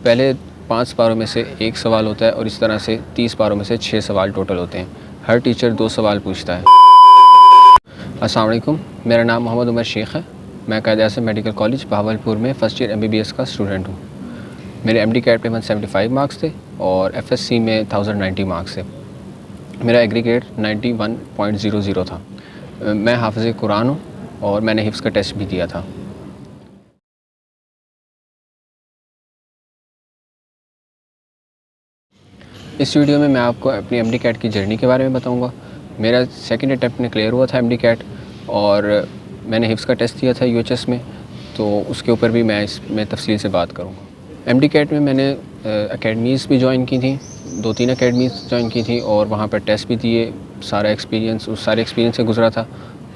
पहले 5 पारों में से 1 सवाल होता है और इस तरह से 30 पारों में से 6 सवाल टोटल होते हैं। हर टीचर 2 सवाल पूछता है। अस्सलाम वालेकुम, मेरा नाम मोहम्मद उमर शेख है। मैं कायद-ए-आज़म मेडिकल कॉलेज बहावलपुर में फ़र्स्ट ईयर MBBS का स्टूडेंट हूँ। मेरे MD कैट पे 175 मार्क्स थे और FSC में 1090 मार्क्स थे। मेरा एग्रीगेट 91.00 था। मैं हाफ़िज़ कुरान हूँ और मैंने हिफ्ज़ का टेस्ट भी दिया था। इस वीडियो में मैं आपको अपनी MD कैट की जर्नी के बारे में बताऊंगा। मेरा सेकंड अटैम्प्ट में क्लियर हुआ था MD कैट और मैंने हिफ्ज़ का टेस्ट दिया था UHS में, तो उसके ऊपर भी मैं इसमें तफसील से बात करूंगा। MD कैट में मैंने अकेडमीज़ भी ज्वाइन की थी, 2-3 अकेडमीज़ ज्वाइन की थी और वहाँ पर टेस्ट भी दिए। उस सारे एक्सपीरियंस से गुज़रा था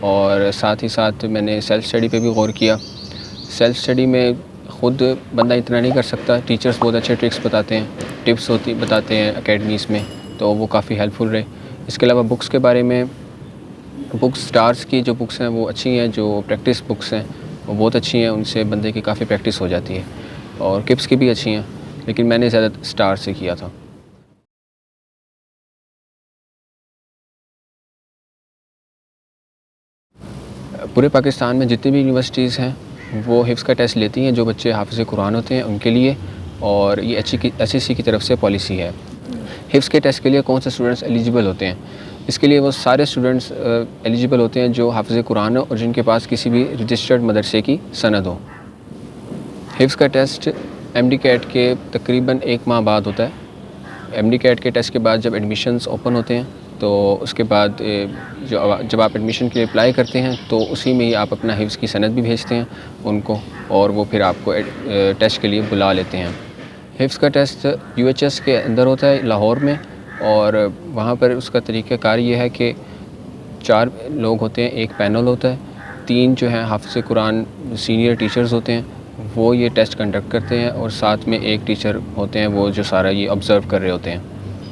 और साथ ही साथ मैंने सेल्फ़ स्टडी पे भी गौर किया। सेल्फ़ स्टडी में ख़ुद बंदा इतना नहीं कर सकता, टीचर्स बहुत अच्छे ट्रिक्स बताते हैं, टिप्स बताते हैं एकेडमीज़ में, तो वो काफ़ी हेल्पफुल रहे। इसके अलावा बुक्स के बारे में, बुक्स स्टार्स की जो बुक्स हैं वो अच्छी हैं, जो प्रैक्टिस बुक्स हैं वो बहुत अच्छी हैं, उनसे बंदे की काफ़ी प्रैक्टिस हो जाती है और किप्स की भी अच्छी हैं, लेकिन मैंने ज़्यादा स्टार से किया था। पूरे पाकिस्तान में जितनी भी यूनिवर्सिटीज़ हैं वो हिफ्ज़ का टेस्ट लेती हैं जो बच्चे हाफ़िज़ कुरान होते हैं उनके लिए, और ये HEC की तरफ से पॉलिसी है। हिफ्ज़ के टेस्ट के लिए कौन से स्टूडेंट्स एलिजिबल होते हैं? इसके लिए वो सारे स्टूडेंट्स एलिजिबल होते हैं जो हाफ़िज़ कुरान हो और जिनके पास किसी भी रजिस्टर्ड मदरसे की सनद हो। हिफ्ज़ का टेस्ट MD कैट के तकरीबन 1 माह बाद होता है। MD कैट के टेस्ट के बाद जब एडमिशन्स ओपन होते हैं तो उसके बाद जब आप एडमिशन के लिए अप्लाई करते हैं तो उसी में ही आप अपना हिफ्ज़ की सनद भी भेजते हैं उनको, और वो फिर आपको टेस्ट के लिए बुला लेते हैं। हिफ्ज़ का टेस्ट UHS के अंदर होता है लाहौर में, और वहाँ पर उसका तरीक़ाकार ये है कि 4 लोग होते हैं, एक पैनल होता है, 3 जो हैं हाफ़िज़ कुरान सीनियर टीचर्स होते हैं, वो ये टेस्ट कंडक्ट करते हैं, और साथ में एक टीचर होते हैं वो जो सारा ये ऑब्ज़र्व कर रहे होते हैं,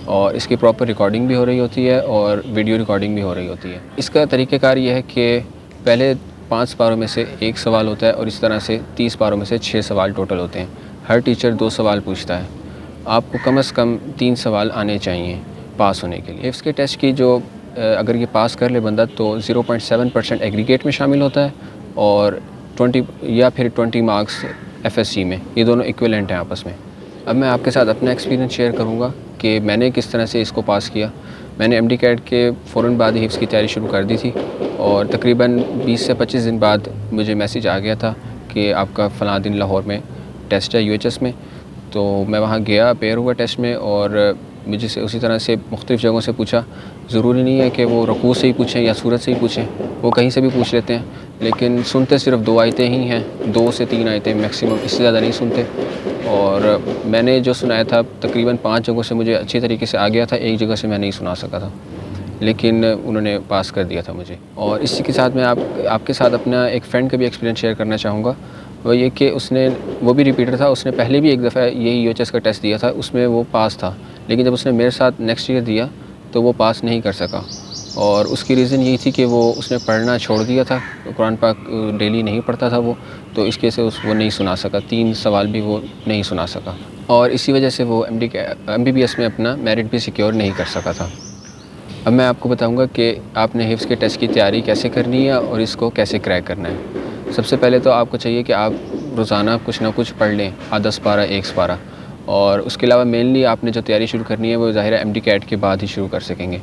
और इसकी प्रॉपर रिकॉर्डिंग भी हो रही होती है और वीडियो रिकॉर्डिंग भी हो रही होती है। इसका तरीक़ाकार ये है कि पहले 5 पारों में से 1 सवाल होता है और इस तरह से 30 पारों में से 6 सवाल टोटल होते हैं। हर टीचर 2 सवाल पूछता है। आपको कम से कम 3 सवाल आने चाहिए पास होने के लिए। हिफ्ज़ के टेस्ट की जो अगर ये पास कर ले बंदा तो 0.7% एग्रीगेट में शामिल होता है और 20 मार्क्स FSC में, ये दोनों इक्विवेलेंट हैं आपस में। अब मैं आपके साथ अपना एक्सपीरियंस शेयर करूँगा कि मैंने किस तरह से इसको पास किया। मैंने MD कैट के फ़ौरन बाद ही हिफ्ज़ की तैयारी शुरू कर दी थी और तकरीबन 20 से 25 दिन बाद मुझे मैसेज आ गया था कि आपका फ़लाँ दिन लाहौर में टेस्ट है UHS में। तो मैं वहाँ गया, अपेयर हुआ टेस्ट में, और मुझे से उसी तरह से मुख्तलिफ़ जगहों से पूछा। ज़रूरी नहीं है कि वो रुकू से ही पूछें या सूरत से ही पूछें, वो कहीं से भी पूछ लेते हैं, लेकिन सुनते सिर्फ 2 आयतें ही हैं, 2 से 3 आयतें मैक्सिमम, इससे ज़्यादा नहीं सुनते। और मैंने जो सुनाया था तकरीबन 5 जगहों से मुझे अच्छी तरीके से आ गया था, 1 जगह से मैं नहीं सुना सका था, लेकिन उन्होंने पास कर दिया था मुझे। और इसी के साथ मैं आपके साथ अपना एक फ़्रेंड का भी एक्सपीरियंस शेयर करना चाहूँगा। वो ये कि वो भी रिपीटर था, उसने पहले भी एक दफ़ा यही UHS का टेस्ट दिया था, उसमें वो पास था, लेकिन जब उसने मेरे साथ नेक्स्ट ईयर दिया तो वो पास नहीं कर सका, और उसकी रीज़न यही थी कि उसने पढ़ना छोड़ दिया था, कुरान पाक डेली नहीं पढ़ता था वो, तो इसके से वो नहीं सुना सका, 3 सवाल भी वो नहीं सुना सका, और इसी वजह से वो MBBS में अपना मेरिट भी सिक्योर नहीं कर सका था। अब मैं आपको बताऊंगा कि आपने हिफ्ज़ के टेस्ट की तैयारी कैसे करनी है और इसको कैसे क्रैक करना है। सबसे पहले तो आपको चाहिए कि आप रोज़ाना कुछ ना कुछ पढ़ लें, आधा पारा 1 पारा, और उसके अलावा मेनली आपने जो तैयारी शुरू करनी है वो ज़ाहिर है MD कैट के बाद ही शुरू कर सकेंगे।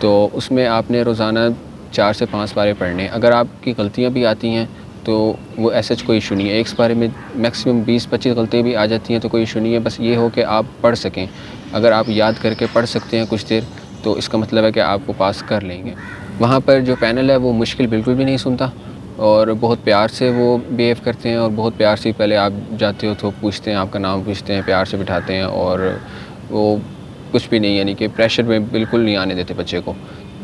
तो उसमें आपने रोज़ाना 4 से 5 पारे पढ़ने। अगर आपकी गलतियाँ भी आती हैं तो वो ऐसा कोई इशू नहीं है, 1 पारे में मैक्सिमम 20-25 गलतियाँ भी आ जाती हैं तो कोई इशू नहीं है, बस ये हो कि आप पढ़ सकें। अगर आप याद करके पढ़ सकते हैं कुछ देर तो इसका मतलब है कि आपको पास कर लेंगे। वहाँ पर जो पैनल है वो मुश्किल बिल्कुल भी नहीं सुनता और बहुत प्यार से वो बिहेव करते हैं, और बहुत प्यार से पहले आप जाते हो तो पूछते हैं, आपका नाम पूछते हैं, प्यार से बिठाते हैं, और वो कुछ भी नहीं, यानी कि प्रेशर में बिल्कुल नहीं आने देते बच्चे को।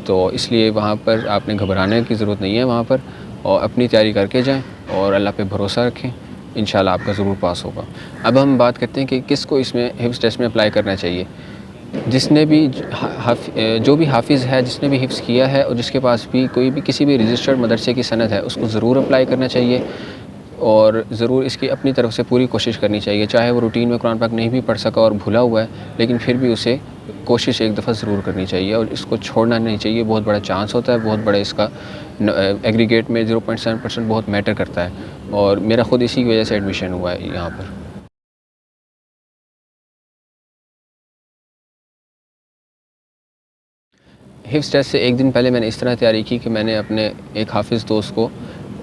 तो इसलिए वहाँ पर आपने घबराने की ज़रूरत नहीं है वहाँ पर, और अपनी तैयारी करके जाएँ और अल्लाह पे भरोसा रखें, इंशाल्लाह आपका ज़रूर पास होगा। अब हम बात करते हैं कि किसको इसमें हिफ्ज़ टेस्ट में अप्लाई करना चाहिए। जिसने भी जो भी हाफिज़ है, जिसने भी हिफ्ज़ किया है और जिसके पास भी कोई भी किसी भी रजिस्टर्ड मदरसे की सनद है, उसको ज़रूर अप्लाई करना चाहिए। और ज़रूर इसकी अपनी तरफ से पूरी कोशिश करनी चाहिए, चाहे वो रूटीन में कुरान पाक नहीं भी पढ़ सका और भूला हुआ है, लेकिन फिर भी उसे कोशिश एक दफ़ा ज़रूर करनी चाहिए और इसको छोड़ना नहीं चाहिए। बहुत बड़ा चांस होता है, बहुत बड़ा इसका एग्रीगेट में 0.7% बहुत मैटर करता है और मेरा ख़ुद इसी की वजह से एडमिशन हुआ है यहाँ पर। हिफ्ज़ टेस्ट से एक दिन पहले मैंने इस तरह तैयारी की कि मैंने अपने एक हाफ़िज़ दोस्त को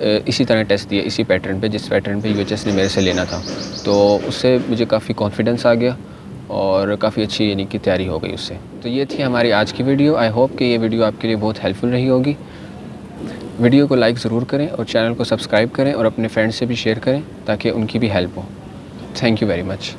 इसी तरह टेस्ट दिया, इसी पैटर्न पे जिस पैटर्न पे यूएचएस ने मेरे से लेना था। तो उससे मुझे काफ़ी कॉन्फिडेंस आ गया और काफ़ी अच्छी यानी कि तैयारी हो गई उससे। तो ये थी हमारी आज की वीडियो। आई होप कि ये वीडियो आपके लिए बहुत हेल्पफुल रही होगी। वीडियो को लाइक ज़रूर करें और चैनल को सब्सक्राइब करें और अपने फ्रेंड्स से भी शेयर करें ताकि उनकी भी हेल्प हो। Thank you very much.